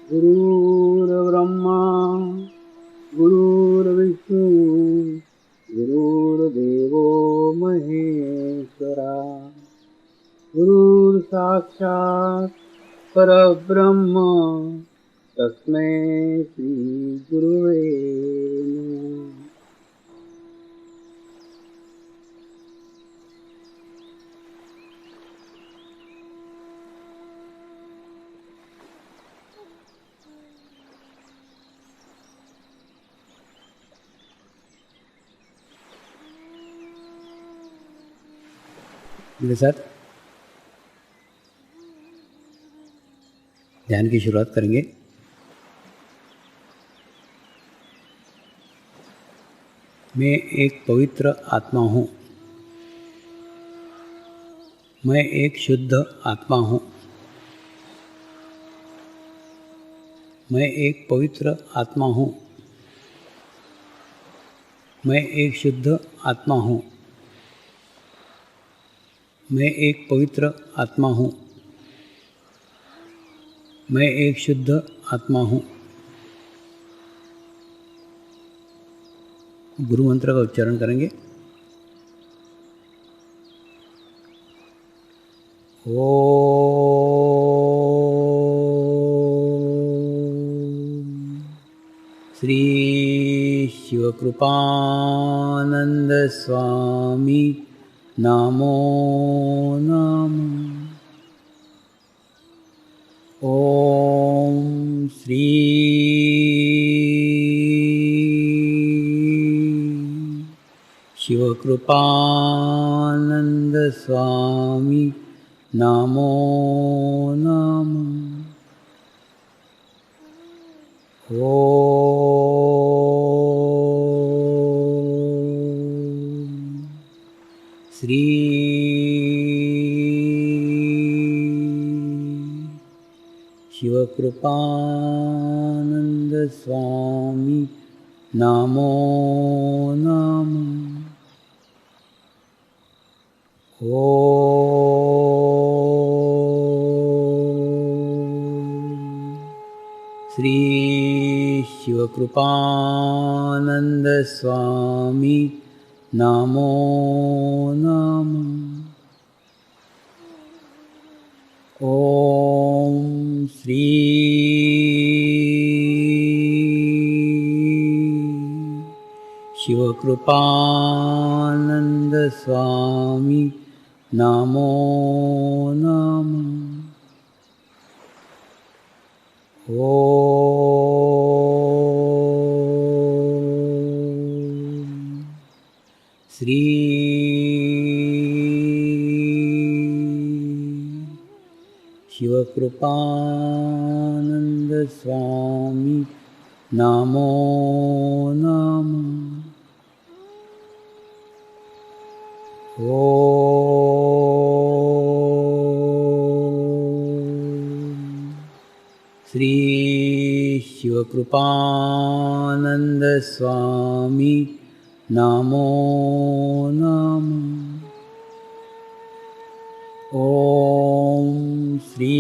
गुरुर्ब्रह्मा गुरुर्विष्णु गुरुर्देवो महेश्वरा गुरुर्साक्षात् परब्रह्म तस्मै श्री गुरुवे नमः। मेरे साथ ध्यान की शुरुआत करेंगे। मैं एक पवित्र आत्मा हूँ। मैं एक शुद्ध आत्मा हूँ। मैं एक पवित्र आत्मा हूँ। मैं एक शुद्ध आत्मा हूँ। मैं एक पवित्र आत्मा हूँ। मैं एक शुद्ध आत्मा हूँ। गुरु मंत्र का उच्चारण करेंगे। ओम श्री शिवकृपानंद स्वामी नमो नमः। ओम श्री शिवकृपानंद स्वामी नमो नमः। ओम श्री शिवकृपानंद स्वामी नमो नमः। ओम श्री शिवकृपानंद स्वामी नमो नमः। ओम श्री शिवकृपानंद स्वामी नमो नमः। ओम श्री शिवकृपानंद स्वामी नमो नमः। ओम श्री शिवकृपानंद स्वामी नमो नमः। ओम श्री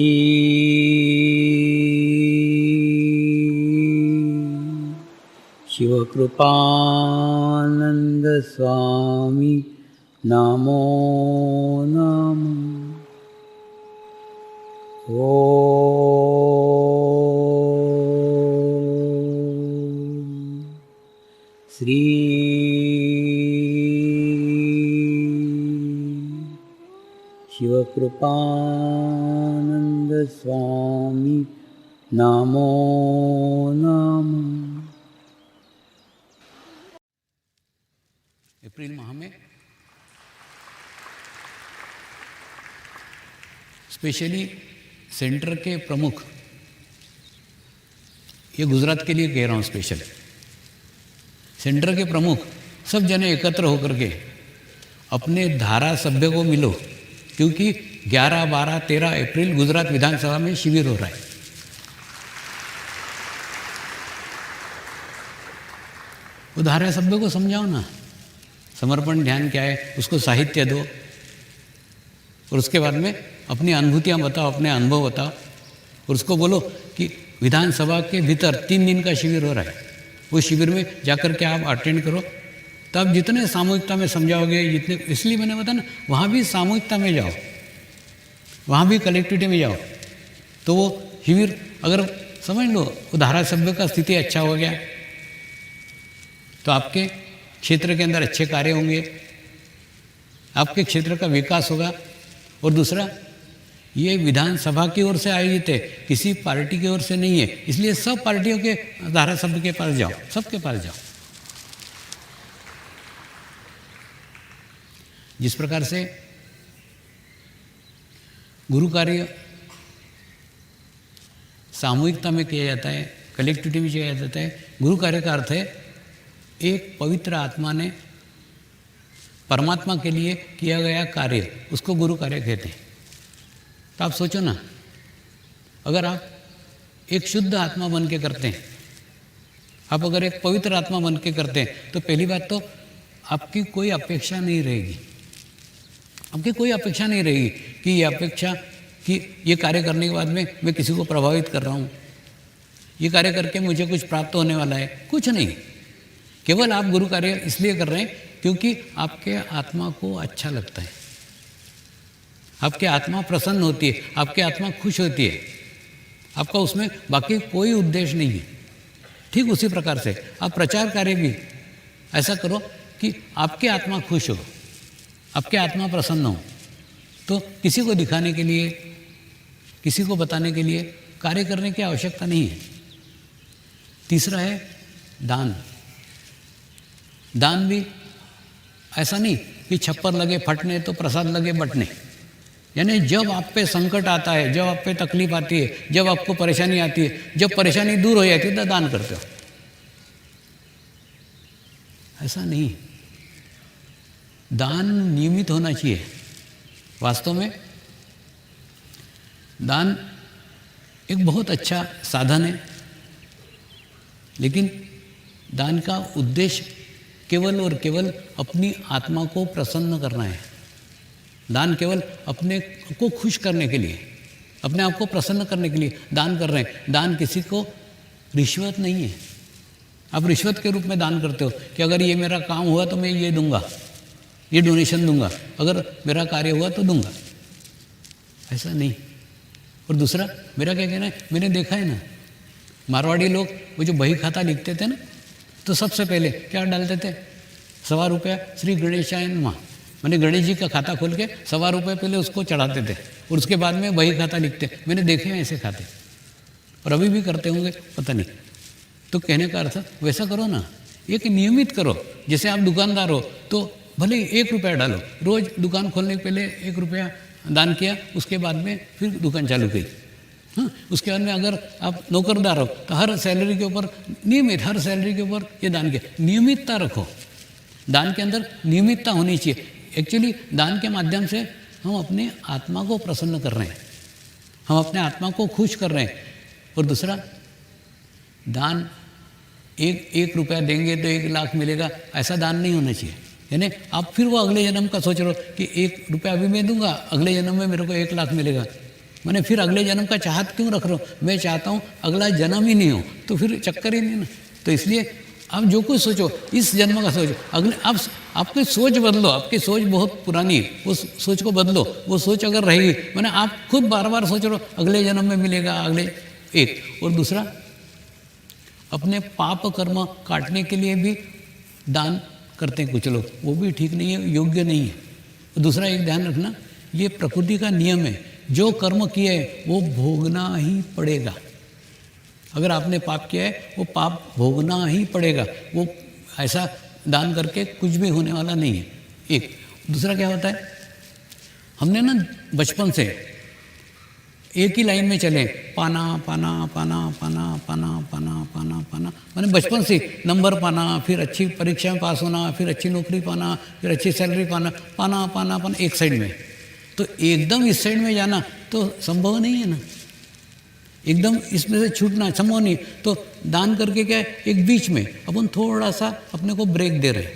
शिवकृपानंद स्वामी नमो नमः। ओम श्री शिवकृपानंद स्वामी नमो नमः। अप्रैल माह में स्पेशली सेंटर के प्रमुख, ये गुजरात के लिए कह रहा हूँ स्पेशल, सेंटर के प्रमुख सब जने एकत्र होकर के अपने धारा सभ्य को मिलो, क्योंकि 11, 12, 13 अप्रैल गुजरात विधानसभा में शिविर हो रहा है। वो धारा सभ्य को समझाओ ना, समर्पण ध्यान क्या है, उसको साहित्य दो और उसके बाद में अपनी अनुभूतियाँ बताओ, अपने अनुभव बताओ और उसको बोलो कि विधानसभा के भीतर 3 दिन का शिविर हो रहा है। वो शिविर में जाकर के आप अटेंड करो, तब जितने सामूहिकता में समझाओगे जितने, इसलिए मैंने बताया ना, वहाँ भी सामूहिकता में जाओ, वहाँ भी कलेक्टिविटी में जाओ। तो वो शिविर अगर समझ लो वो धारा सभ्य का स्थिति अच्छा हो गया तो आपके क्षेत्र के अंदर अच्छे कार्य होंगे, आपके क्षेत्र का विकास होगा। और दूसरा, ये विधानसभा की ओर से आयोजित है, किसी पार्टी की ओर से नहीं है, इसलिए सब पार्टियों के धारा सभ्य के पास जाओ, सबके पास जाओ। जिस प्रकार से गुरु कार्य सामूहिकता में किया जाता है, कलेक्टिविटी में किया जाता है, गुरु कार्य का अर्थ है एक पवित्र आत्मा ने परमात्मा के लिए किया गया कार्य, उसको गुरु कार्य कहते हैं। तो आप सोचो ना, अगर आप एक शुद्ध आत्मा बन के करते हैं, आप अगर एक पवित्र आत्मा बन के करते हैं, तो पहली बात तो आपकी कोई अपेक्षा नहीं रहेगी, आपकी कोई अपेक्षा नहीं रहेगी कि ये अपेक्षा कि ये कार्य करने के बाद में मैं किसी को प्रभावित कर रहा हूँ, ये कार्य करके मुझे कुछ प्राप्त होने वाला है, कुछ नहीं। केवल आप गुरु कार्य इसलिए कर रहे हैं क्योंकि आपके आत्मा को अच्छा लगता है, आपकी आत्मा प्रसन्न होती है, आपकी आत्मा खुश होती है, आपका उसमें बाकी कोई उद्देश्य नहीं है। ठीक उसी प्रकार से आप प्रचार कार्य भी ऐसा करो कि आपकी आत्मा खुश हो, आपकी आत्मा प्रसन्न हो। तो किसी को दिखाने के लिए, किसी को बताने के लिए कार्य करने की आवश्यकता नहीं है। तीसरा है दान। दान भी ऐसा नहीं कि छप्पर लगे फटने तो प्रसाद लगे बटने, यानी जब आप पे संकट आता है, जब आप पे तकलीफ आती है, जब आपको परेशानी आती है, जब परेशानी दूर हो जाती है तो दान करते हो, ऐसा नहीं। दान नियमित होना चाहिए। वास्तव में दान एक बहुत अच्छा साधन है, लेकिन दान का उद्देश्य केवल और केवल अपनी आत्मा को प्रसन्न करना है। दान केवल अपने को खुश करने के लिए, अपने आप को प्रसन्न करने के लिए दान कर रहे हैं। दान किसी को रिश्वत नहीं है। आप रिश्वत के रूप में दान करते हो कि अगर ये मेरा काम हुआ तो मैं ये दूंगा, ये डोनेशन दूंगा, अगर मेरा कार्य हुआ तो दूंगा, ऐसा नहीं। और दूसरा, मेरा क्या कहना है, मैंने देखा है ना, मारवाड़ी लोग वो जो बही खाता लिखते थे ना, तो सबसे पहले क्या डालते थे, ₹1.25 श्री गणेशाय नमः, मैंने गणेश जी का खाता खोल के ₹1.25 पहले उसको चढ़ाते थे और उसके बाद में बही खाता लिखते। मैंने देखे हैं ऐसे खाते, और अभी भी करते होंगे, पता नहीं। तो कहने का अर्थ वैसा करो ना, एक नियमित करो। जैसे आप दुकानदार हो तो भले ₹1 डालो, रोज़ दुकान खोलने के पहले ₹1 दान किया, उसके बाद में फिर दुकान चालू की। हाँ, उसके बाद में अगर आप नौकरदार हो तो हर सैलरी के ऊपर नियमित, हर सैलरी के ऊपर ये दान किया। नियमितता रखो, दान के अंदर नियमितता होनी चाहिए। एक्चुअली दान के माध्यम से हम अपने आत्मा को प्रसन्न कर रहे हैं, हम अपने आत्मा को खुश कर रहे हैं। और दूसरा, दान एक रुपया देंगे तो 1 लाख मिलेगा, ऐसा दान नहीं होना चाहिए। यानी आप फिर वो अगले जन्म का सोच रहे हो कि ₹1 अभी मैं दूंगा, अगले जन्म में मेरे को 1 लाख मिलेगा। मैंने फिर अगले जन्म का चाहत क्यों रख रहा हूँ? मैं चाहता हूँ अगला जन्म ही नहीं हो, तो फिर चक्कर ही नहीं ना। तो इसलिए आप जो कुछ सोचो, इस जन्म का सोचो, अगले आप आपकी सोच बदलो। आपकी सोच बहुत पुरानी है, उस सोच को बदलो। वो सोच अगर रहेगी, मैंने आप खुद बार बार सोच रहे हो अगले जन्म में मिलेगा, अगले एक। और दूसरा, अपने पाप कर्म काटने के लिए भी दान करते हैं कुछ लोग, वो भी ठीक नहीं है, योग्य नहीं है। दूसरा एक ध्यान रखना, ये प्रकृति का नियम है, जो कर्म किए है वो भोगना ही पड़ेगा। अगर आपने पाप किया है वो पाप भोगना ही पड़ेगा, वो ऐसा दान करके कुछ भी होने वाला नहीं है। एक दूसरा क्या होता है, हमने ना बचपन से एक ही लाइन में चले, पाना पाना पाना पाना पाना पाना पाना पाना, मैंने बचपन से नंबर पाना, फिर अच्छी परीक्षा में पास होना, फिर अच्छी नौकरी पाना, फिर अच्छी सैलरी पाना, पाना पाना पाना एक साइड में। तो एकदम इस साइड में जाना तो संभव नहीं है ना, एकदम इसमें से छूटना संभव नहीं। तो दान करके क्या है, एक बीच में अपन थोड़ा सा अपने को ब्रेक दे रहे हैं,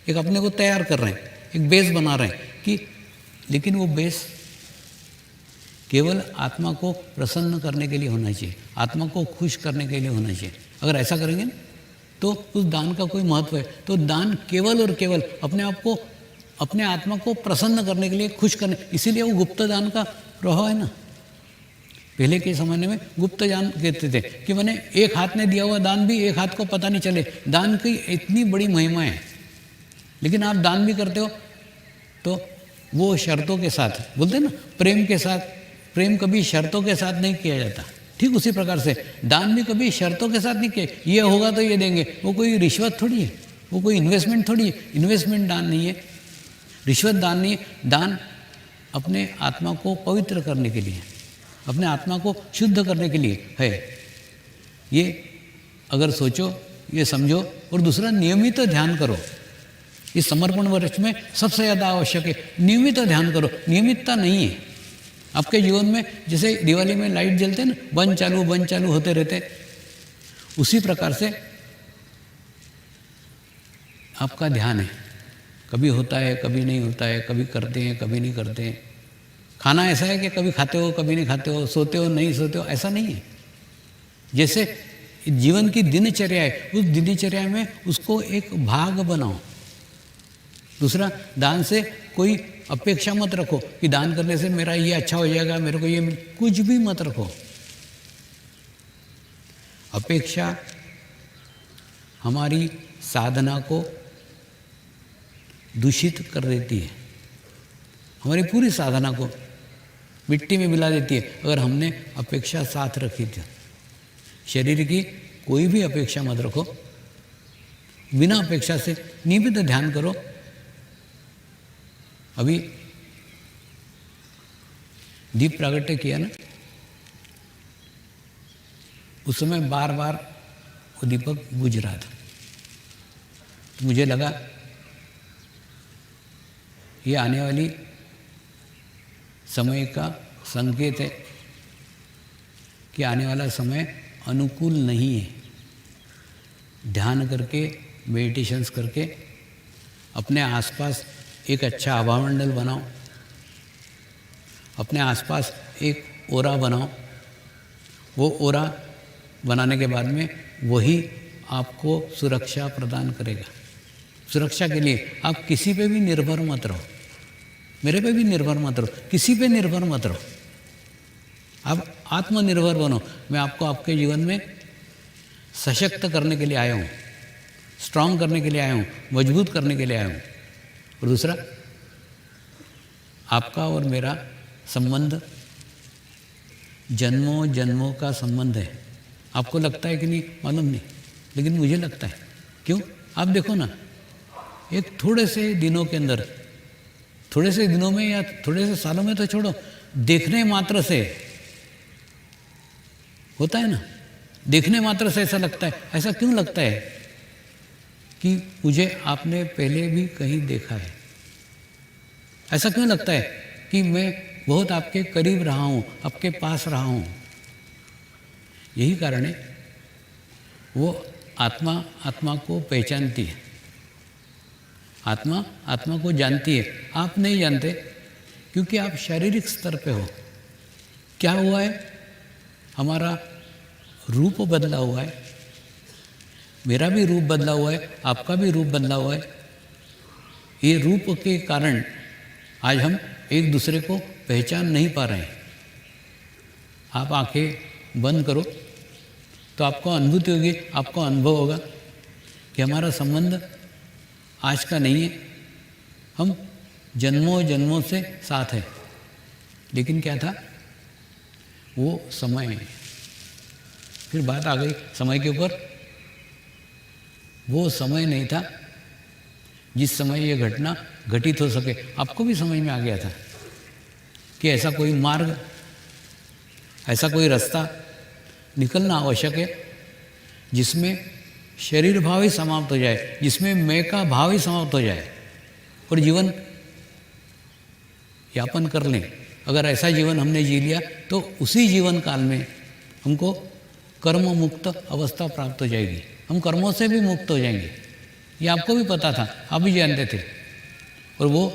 एक अपने को तैयार कर रहे हैं, एक बेस बना रहे हैं कि, लेकिन वो बेस केवल आत्मा को प्रसन्न करने के लिए होना चाहिए, आत्मा को खुश करने के लिए होना चाहिए। अगर ऐसा करेंगे ना तो उस दान का कोई महत्व है। तो दान केवल और केवल अपने आप को, अपने आत्मा को प्रसन्न करने के लिए, खुश करने, इसीलिए वो गुप्त दान का प्रभाव है ना। पहले के ज़माने में गुप्त दान कहते थे कि मैंने एक हाथ ने दिया हुआ दान भी एक हाथ को पता नहीं चले। दान की इतनी बड़ी महिमा है, लेकिन आप दान भी करते हो तो वो शर्तों के साथ, बोलते हैं ना प्रेम के साथ। प्रेम कभी शर्तों के साथ नहीं किया जाता। ठीक उसी प्रकार से दान भी कभी शर्तों के साथ नहीं किया, ये होगा तो ये देंगे। वो कोई रिश्वत थोड़ी है, वो कोई इन्वेस्टमेंट थोड़ी है। इन्वेस्टमेंट दान नहीं है, रिश्वत दान नहीं है। दान अपने आत्मा को पवित्र करने के लिए, अपने आत्मा को शुद्ध करने के लिए है। ये अगर सोचो, ये समझो। और दूसरा, नियमित ध्यान करो। इस समर्पण वर्ष में सबसे ज़्यादा आवश्यक है नियमित ध्यान करो। नियमितता नहीं है आपके जीवन में। जैसे दिवाली में लाइट जलते हैं ना, बंद चालू होते रहते, उसी प्रकार से आपका ध्यान है। कभी होता है, कभी नहीं होता है, कभी करते हैं, कभी नहीं करते हैं। खाना ऐसा है कि कभी खाते हो, कभी नहीं खाते हो, सोते हो, नहीं सोते हो, ऐसा नहीं है। जैसे जीवन की दिनचर्या है, उस दिनचर्या में उसको एक भाग बनाओ। दूसरा, दान से कोई अपेक्षा मत रखो कि दान करने से मेरा ये अच्छा हो जाएगा, मेरे को ये कुछ भी मत रखो। अपेक्षा हमारी साधना को दूषित कर देती है, हमारी पूरी साधना को मिट्टी में मिला देती है अगर हमने अपेक्षा साथ रखी थी। शरीर की कोई भी अपेक्षा मत रखो, बिना अपेक्षा से नियमित ध्यान करो। अभी दीप प्रागट्य किया ना, उस समय बार बार वो दीपक बुझ रहा था। तो मुझे लगा ये आने वाली समय का संकेत है कि आने वाला समय अनुकूल नहीं है। ध्यान करके, मेडिटेशंस करके अपने आसपास एक अच्छा आभामंडल बनाओ, अपने आसपास एक ओरा बनाओ। वो ओरा बनाने के बाद में वही आपको सुरक्षा प्रदान करेगा। सुरक्षा के लिए आप किसी पे भी निर्भर मत रहो, मेरे पे भी निर्भर मत रहो, किसी पे निर्भर मत रहो। आप आत्मनिर्भर बनो। मैं आपको आपके जीवन में सशक्त करने के लिए आया हूँ, स्ट्रांग करने के लिए आया हूँ, मजबूत करने के लिए आया हूँ। और दूसरा, आपका और मेरा संबंध जन्मों जन्मों का संबंध है। आपको लगता है कि नहीं मालूम नहीं, लेकिन मुझे लगता है। क्यों? आप देखो ना, एक थोड़े से दिनों के अंदर, थोड़े से दिनों में या थोड़े से सालों में तो छोड़ो, देखने मात्र से होता है ना, देखने मात्र से ऐसा लगता है। ऐसा क्यों लगता है? कि मुझे आपने पहले भी कहीं देखा है। ऐसा क्यों लगता है कि मैं बहुत आपके करीब रहा हूँ, आपके पास रहा हूँ? यही कारण है, वो आत्मा आत्मा को पहचानती है, आत्मा आत्मा को जानती है। आप नहीं जानते क्योंकि आप शारीरिक स्तर पे हो। क्या हुआ है? हमारा रूप बदला हुआ है, मेरा भी रूप बदला हुआ है, आपका भी रूप बदला हुआ है। ये रूप के कारण आज हम एक दूसरे को पहचान नहीं पा रहे हैं। आप आंखें बंद करो तो आपको अनुभूति होगी, आपको अनुभव होगा कि हमारा संबंध आज का नहीं है, हम जन्मों जन्मों से साथ है। लेकिन क्या था? वो समय है। फिर बात आ गई समय के ऊपर। वो समय नहीं था जिस समय ये घटना घटित हो सके। आपको भी समझ में आ गया था कि ऐसा कोई मार्ग, ऐसा कोई रास्ता निकलना आवश्यक है जिसमें शरीर भाव ही समाप्त हो जाए, जिसमें मैं का भाव ही समाप्त हो जाए और जीवन यापन कर लें। अगर ऐसा जीवन हमने जी लिया तो उसी जीवन काल में हमको कर्म मुक्त अवस्था प्राप्त हो जाएगी, हम कर्मों से भी मुक्त हो जाएंगे। ये आपको भी पता था, आप भी जानते थे। और वो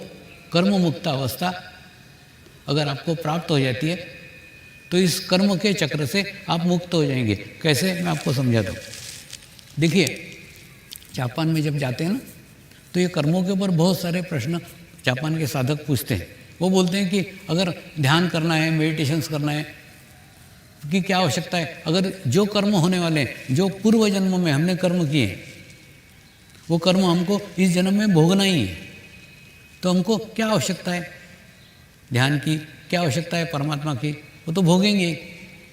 कर्म मुक्त अवस्था अगर आपको प्राप्त हो जाती है तो इस कर्म के चक्र से आप मुक्त हो जाएंगे। कैसे, मैं आपको समझाता हूँ। देखिए, जापान में जब जाते हैं ना, तो ये कर्मों के ऊपर बहुत सारे प्रश्न जापान के साधक पूछते हैं। वो बोलते हैं कि अगर ध्यान करना है, मेडिटेशंस करना है, कि क्या आवश्यकता है? अगर जो कर्म होने वाले हैं, जो पूर्व जन्म में हमने कर्म किए, वो कर्म हमको इस जन्म में भोगना ही है, तो हमको क्या आवश्यकता है ध्यान की, क्या आवश्यकता है परमात्मा की? वो तो भोगेंगे ही।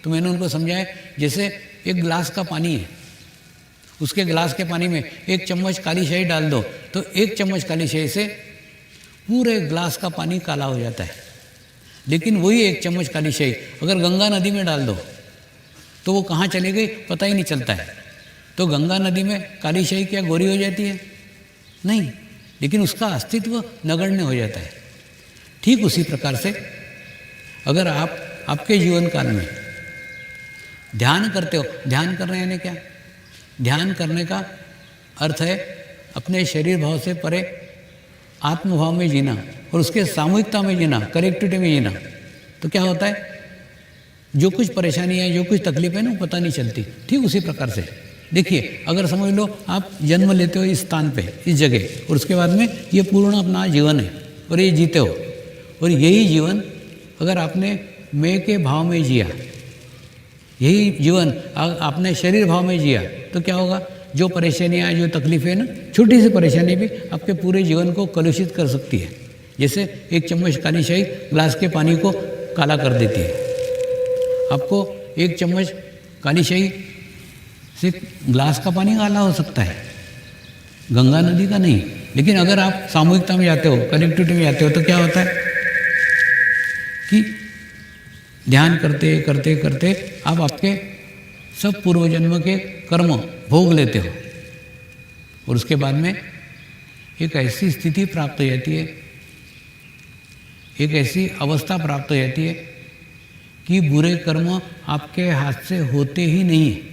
तो मैंने उनको समझाया, जैसे एक गिलास का पानी है, उसके गिलास के पानी में 1 चम्मच काली शाही डाल दो, तो 1 चम्मच काली शाही से पूरे गिलास का पानी काला हो जाता है। लेकिन वही 1 चम्मच काली शाही अगर गंगा नदी में डाल दो, तो वो कहाँ चली गई पता ही नहीं चलता है। तो गंगा नदी में काली शाही क्या गोरी हो जाती है? नहीं, लेकिन उसका अस्तित्व नगण्य हो जाता है। ठीक उसी प्रकार से अगर आप आपके जीवन काल में ध्यान करते हो, ध्यान कर रहे हैं क्या? ध्यान करने का अर्थ है अपने शरीर भाव से परे आत्मभाव में जीना और उसके सामूहिकता में जीना, कलेक्टिविटी में जीना। तो क्या होता है, जो कुछ परेशानी है, जो कुछ तकलीफ है ना, पता नहीं चलती। ठीक उसी प्रकार से देखिए, अगर समझ लो आप जन्म लेते हो इस स्थान पे, इस जगह, और उसके बाद में ये पूर्ण अपना जीवन है और ये जीते हो, और यही जीवन अगर आपने मैं के भाव में जिया, यही जीवन आपने शरीर भाव में जिया, तो क्या होगा? जो परेशानियाँ, जो तकलीफें हैं ना, छोटी सी परेशानी भी आपके पूरे जीवन को कलुषित कर सकती है। जैसे 1 चम्मच काली शाही ग्लास के पानी को काला कर देती है। आपको 1 चम्मच काली शाही से ग्लास का पानी काला हो सकता है, गंगा नदी का नहीं। लेकिन अगर आप सामूहिकता में जाते हो, कनेक्टिविटी में जाते हो, तो क्या होता है कि ध्यान करते करते करते आप आपके सब पूर्व जन्म के कर्म भोग लेते हो, और उसके बाद में एक ऐसी स्थिति प्राप्त हो जाती है, एक ऐसी अवस्था प्राप्त हो जाती है कि बुरे कर्म आपके हाथ से होते ही नहीं है।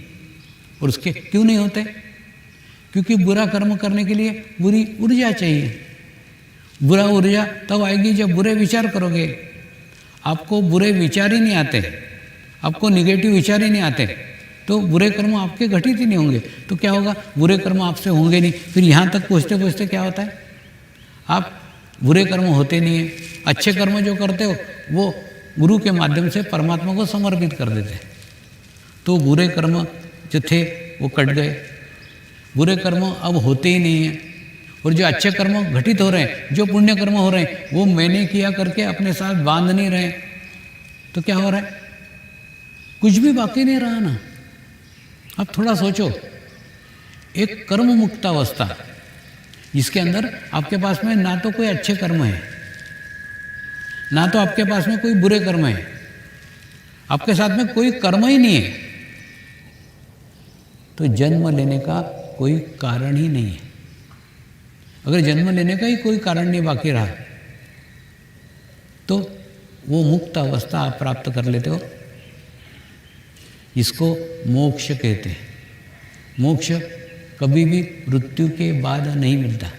और उसके क्यों नहीं होते? क्योंकि बुरा कर्म करने के लिए बुरी ऊर्जा चाहिए। बुरा ऊर्जा तब आएगी जब बुरे विचार करोगे। आपको बुरे विचार ही नहीं आते, आपको निगेटिव विचार ही नहीं आते, तो बुरे कर्म आपके घटित ही नहीं होंगे। तो क्या होगा? बुरे कर्म आपसे होंगे नहीं। फिर यहाँ तक पहुँचते पहुँचते क्या होता है, आप बुरे कर्म होते नहीं हैं, अच्छे कर्म जो करते हो वो गुरु के माध्यम से परमात्मा को समर्पित कर देते हैं। तो बुरे कर्म जो थे वो कट गए, बुरे कर्म अब होते ही नहीं हैं, और जो अच्छे कर्म घटित हो रहे हैं, जो पुण्य कर्म हो रहे हैं, वो मैंने किया करके अपने साथ बांध नहीं रहे। तो क्या हो रहा है? कुछ भी बाकी नहीं रहा ना। अब थोड़ा सोचो, एक कर्म मुक्त अवस्था जिसके अंदर आपके पास में ना तो कोई अच्छे कर्म है, ना तो आपके पास में कोई बुरे कर्म है, आपके साथ में कोई कर्म ही नहीं है, तो जन्म लेने का कोई कारण ही नहीं है। अगर जन्म लेने का ही कोई कारण नहीं बाकी रहा, तो वो मुक्त अवस्था आप प्राप्त कर लेते हो, जिसको मोक्ष कहते हैं। मोक्ष कभी भी मृत्यु के बाद नहीं मिलता।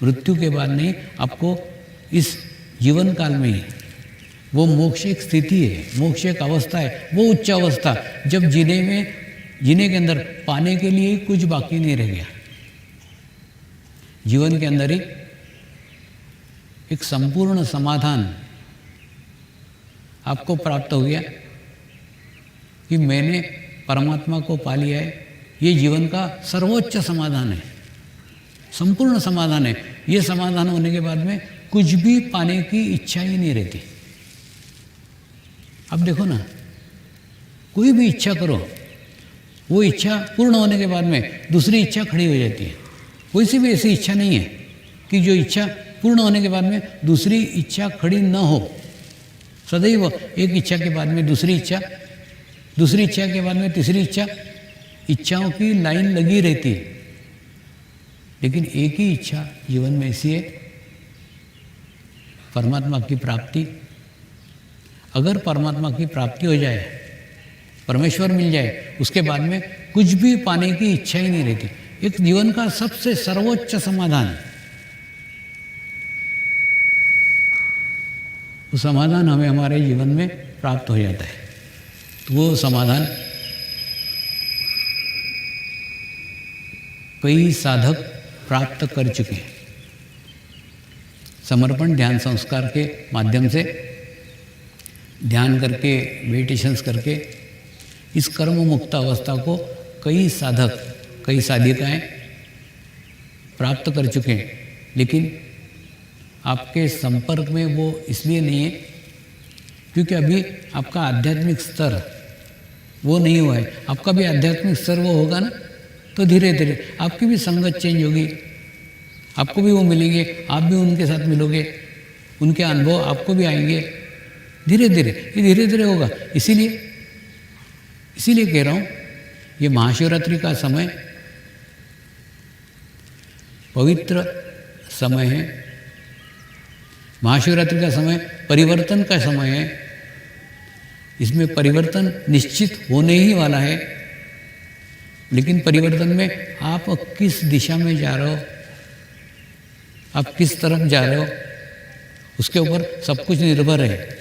मृत्यु के बाद नहीं, आपको इस जीवन काल में ही वो मोक्ष एक स्थिति है, मोक्ष एक अवस्था है, वो उच्च अवस्था जब जीने के अंदर पाने के लिए कुछ बाकी नहीं रह गया। जीवन के अंदर ही एक संपूर्ण समाधान आपको प्राप्त हो गया कि मैंने परमात्मा को पा लिया है। ये जीवन का सर्वोच्च समाधान है, संपूर्ण समाधान है। ये समाधान होने के बाद में कुछ भी पाने की इच्छा ही नहीं रहती। अब देखो ना, कोई भी इच्छा करो, वो इच्छा पूर्ण होने के बाद में दूसरी इच्छा खड़ी हो जाती है। कोई सी भी ऐसी इच्छा नहीं है कि जो इच्छा पूर्ण होने के बाद में दूसरी इच्छा खड़ी न हो। सदैव एक इच्छा के बाद में दूसरी इच्छा, दूसरी इच्छा के बाद में तीसरी इच्छा, इच्छाओं की लाइन लगी रहती है। लेकिन एक ही इच्छा जीवन में ऐसी है, परमात्मा की प्राप्ति। अगर परमात्मा की प्राप्ति हो जाए, परमेश्वर मिल जाए, उसके बाद में कुछ भी पाने की इच्छा ही नहीं रहती। एक जीवन का सबसे सर्वोच्च समाधान, वो समाधान हमें हमारे जीवन में प्राप्त हो जाता है। तो वो समाधान कई साधक प्राप्त कर चुके हैं। समर्पण ध्यान संस्कार के माध्यम से ध्यान करके, मेडिटेशंस करके इस कर्म मुक्त अवस्था को कई साधक, कई साधिकाएँ प्राप्त कर चुके हैं। लेकिन आपके संपर्क में वो इसलिए नहीं है क्योंकि अभी आपका आध्यात्मिक स्तर वो नहीं हुआ है। आपका भी आध्यात्मिक स्तर वो होगा ना, तो धीरे धीरे आपकी भी संगत चेंज होगी, आपको भी वो मिलेंगे, आप भी उनके साथ मिलोगे, उनके अनुभव आपको भी आएंगे। धीरे धीरे ये धीरे धीरे होगा। इसीलिए कह रहा हूँ, ये महाशिवरात्रि का समय पवित्र समय है। महाशिवरात्रि का समय परिवर्तन का समय है। इसमें परिवर्तन निश्चित होने ही वाला है। लेकिन परिवर्तन में आप किस दिशा में जा रहे हो, आप किस तरफ जा रहे हो, उसके ऊपर सब कुछ निर्भर है।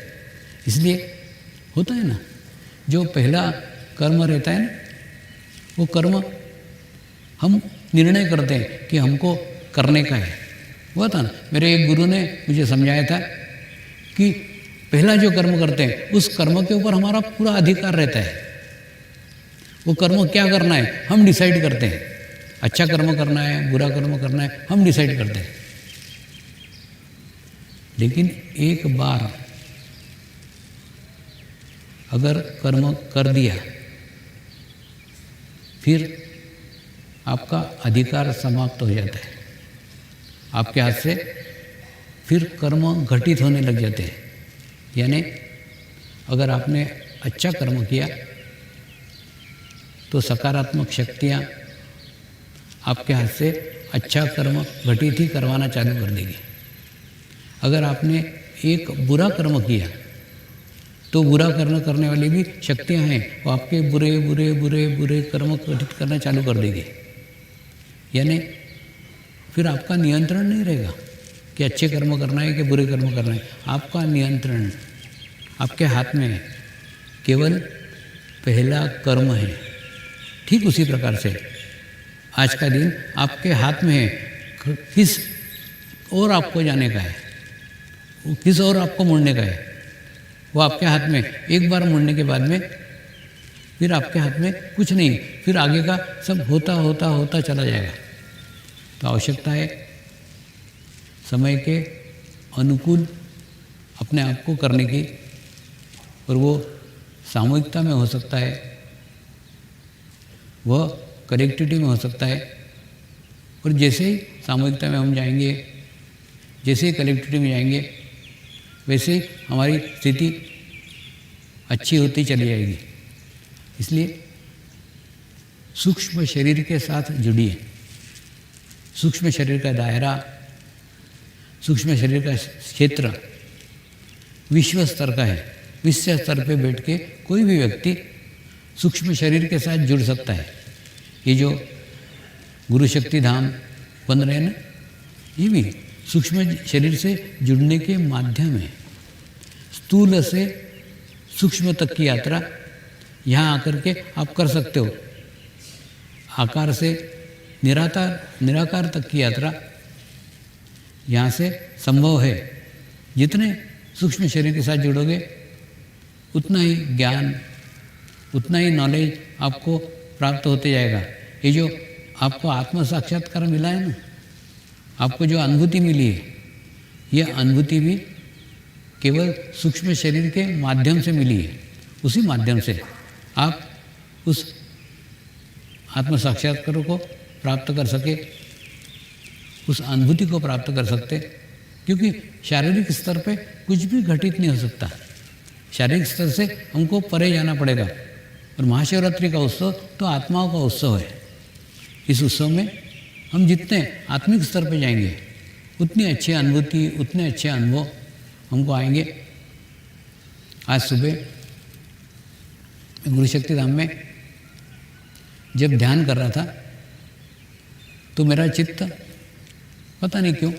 इसलिए होता है ना, जो पहला कर्म रहता है ना, वो कर्म हम निर्णय करते हैं कि हमको करने का है। वो था ना, मेरे एक गुरु ने मुझे समझाया था कि पहला जो कर्म करते हैं उस कर्म के ऊपर हमारा पूरा अधिकार रहता है। वो कर्म क्या करना है हम डिसाइड करते हैं। अच्छा कर्म करना है, बुरा कर्म करना है, हम डिसाइड करते हैं। लेकिन एक बार अगर कर्म कर दिया, फिर आपका अधिकार समाप्त हो जाता है। आपके हाथ से फिर कर्म घटित होने लग जाते हैं। यानी अगर आपने अच्छा कर्म किया तो सकारात्मक शक्तियाँ आपके हाथ से अच्छा कर्म घटित ही करवाना चालू कर देगी। अगर आपने एक बुरा कर्म किया तो बुरा कर्म करने वाली भी शक्तियाँ हैं, वो आपके बुरे बुरे बुरे बुरे कर्म घटित करना चालू कर देगी। यानी फिर आपका नियंत्रण नहीं रहेगा कि अच्छे कर्म करना है कि बुरे कर्म करना है। आपका नियंत्रण आपके हाथ में है। केवल पहला कर्म है। ठीक उसी प्रकार से आज का दिन आपके हाथ में है। किस और आपको जाने का है, किस और आपको मुड़ने का है, वो आपके हाथ में। एक बार मुड़ने के बाद में फिर आपके हाथ में कुछ नहीं, फिर आगे का सब होता होता होता चला जाएगा। तो आवश्यकता है समय के अनुकूल अपने आप को करने की, और वो सामूहिकता में हो सकता है, वह कलेक्टिविटी में हो सकता है। और जैसे ही सामूहिकता में हम जाएंगे, जैसे ही कलेक्टिविटी में जाएंगे, वैसे ही हमारी स्थिति अच्छी होती चली जाएगी। इसलिए सूक्ष्म शरीर के साथ जुड़िए। सूक्ष्म शरीर का दायरा, सूक्ष्म शरीर का क्षेत्र विश्व स्तर का है। विश्व स्तर पे बैठ के कोई भी व्यक्ति सूक्ष्म शरीर के साथ जुड़ सकता है। ये जो गुरु शक्ति धाम बन रहे हैं ना, ये भी सूक्ष्म शरीर से जुड़ने के माध्यम है। स्थूल से सूक्ष्म तक की यात्रा यहाँ आकर के आप कर सकते हो। आकार से निराकार तक की यात्रा यहाँ से संभव है। जितने सूक्ष्म शरीर के साथ जुड़ोगे उतना ही ज्ञान, उतना ही नॉलेज आपको प्राप्त होते जाएगा। ये जो आपको आत्म साक्षात्कार मिला है ना, आपको जो अनुभूति मिली है, ये अनुभूति भी केवल सूक्ष्म शरीर के माध्यम से मिली है। उसी माध्यम से आप उस आत्म साक्षात्कार को प्राप्त कर सके, उस अनुभूति को प्राप्त कर सकते। क्योंकि शारीरिक स्तर पे कुछ भी घटित नहीं हो सकता। शारीरिक स्तर से हमको परे जाना पड़ेगा। और महाशिवरात्रि का उत्सव तो आत्माओं का उत्सव है। इस उत्सव में हम जितने आत्मिक स्तर पे जाएंगे, उतनी अच्छी अनुभूति, उतने अच्छे अनुभव हमको आएंगे। आज सुबह गुरु शक्ति धाम में जब ध्यान कर रहा था तो मेरा चित्त पता नहीं क्यों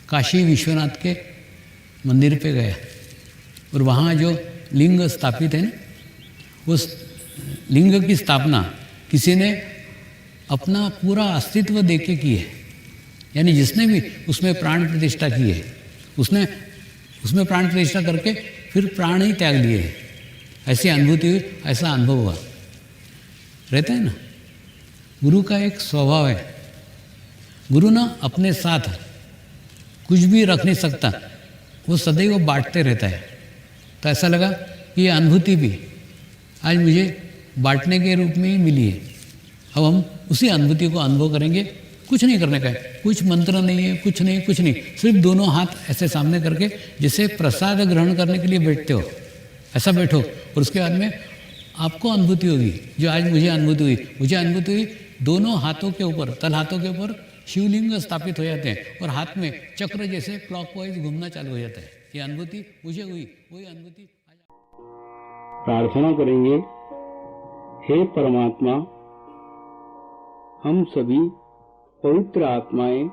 काशी विश्वनाथ के मंदिर पे गया। और वहाँ जो लिंग स्थापित है ना, उस लिंग की स्थापना किसी ने अपना पूरा अस्तित्व देके की है। यानी जिसने भी उसमें प्राण प्रतिष्ठा की है, उसने उसमें प्राण प्रतिष्ठा करके फिर प्राण ही त्याग दिए है। ऐसी अनुभूति हुई, ऐसा अनुभव हुआ। रहता है ना, गुरु का एक स्वभाव है, गुरु ना अपने साथ कुछ भी रख नहीं सकता, वो सदैव बांटते रहता है। तो ऐसा लगा कि ये अनुभूति भी आज मुझे बांटने के रूप में ही मिली है। अब हम उसी अनुभूति को अनुभव करेंगे। कुछ नहीं करने का है, कुछ मंत्र नहीं है, कुछ नहीं, सिर्फ दोनों हाथ ऐसे सामने करके जैसे प्रसाद ग्रहण करने के लिए बैठते हो, ऐसा बैठो। और उसके बाद में आपको अनुभूति होगी जो आज मुझे अनुभूति हुई। मुझे अनुभूति हुई, दोनों हाथों के ऊपर, तल हाथों के ऊपर शिवलिंग स्थापित हो जाते हैं और हाथ में चक्र जैसे क्लॉकवाइज घूमना चालू हो जाता है। ये अनुभूति मुझे हुई, वही अनुभूति। प्रार्थना करेंगे। हे परमात्मा, हम सभी पवित्र आत्माएं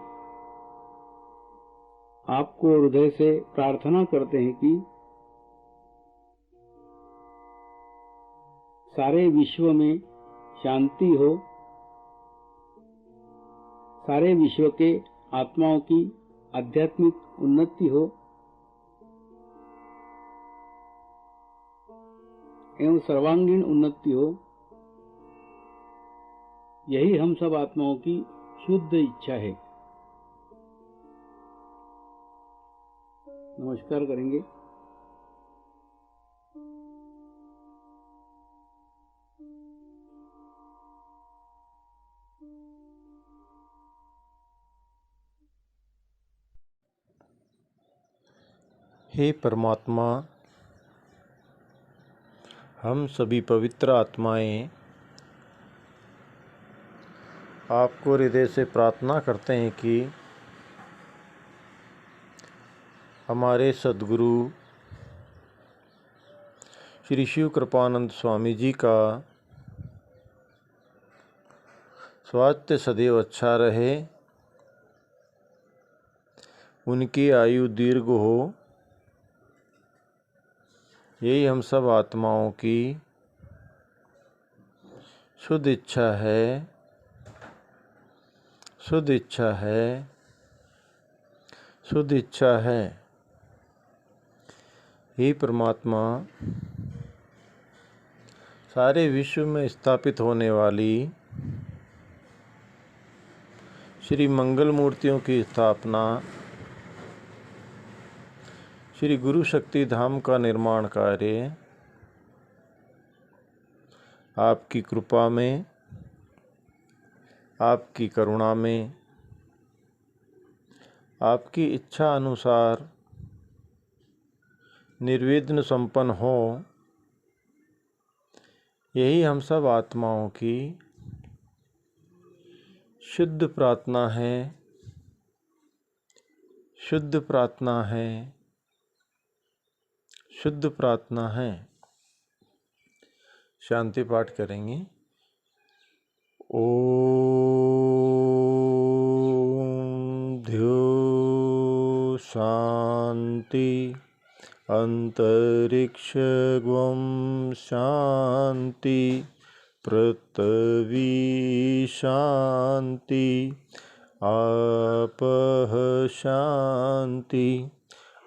आपको हृदय से प्रार्थना करते हैं कि सारे विश्व में शांति हो, सारे विश्व के आत्माओं की आध्यात्मिक उन्नति हो एवं सर्वांगीण उन्नति हो। यही हम सब आत्माओं की शुद्ध इच्छा है। नमस्कार करेंगे। हे परमात्मा, हम सभी पवित्र आत्माएं आपको हृदय से प्रार्थना करते हैं कि हमारे सद्गुरु श्री शिव कृपानंद स्वामी जी का स्वास्थ्य सदैव अच्छा रहे, उनकी आयु दीर्घ हो, यही हम सब आत्माओं की शुद्ध इच्छा है, शुद्ध इच्छा है, शुद्ध इच्छा है। हे परमात्मा, सारे विश्व में स्थापित होने वाली श्री मंगल मूर्तियों की स्थापना, श्री गुरु शक्ति धाम का निर्माण कार्य आपकी कृपा में, आपकी करुणा में, आपकी इच्छा अनुसार निर्विघ्न संपन्न हो, यही हम सब आत्माओं की शुद्ध प्रार्थना है, शुद्ध प्रार्थना है, शुद्ध प्रार्थना है। शांति पाठ करेंगे। ओम ध्यो शांति अंतरिक्ष ग्वम शांति पृथ्वी शांति आपः शांति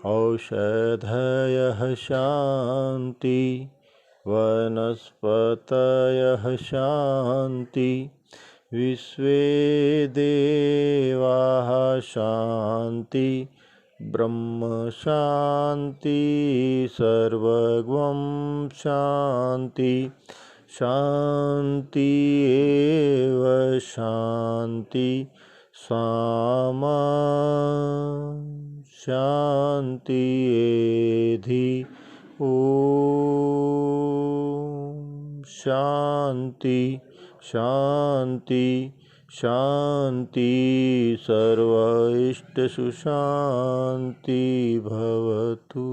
औषधयः शांति वनस्पतयः शांति विश्वे देवाः शांति ब्रह्म शांति सर्वगं शांति शांति एव शांति सामा शांति एधि ओम शांति शांति शांति सर्व इष्ट सुशांति भवतु।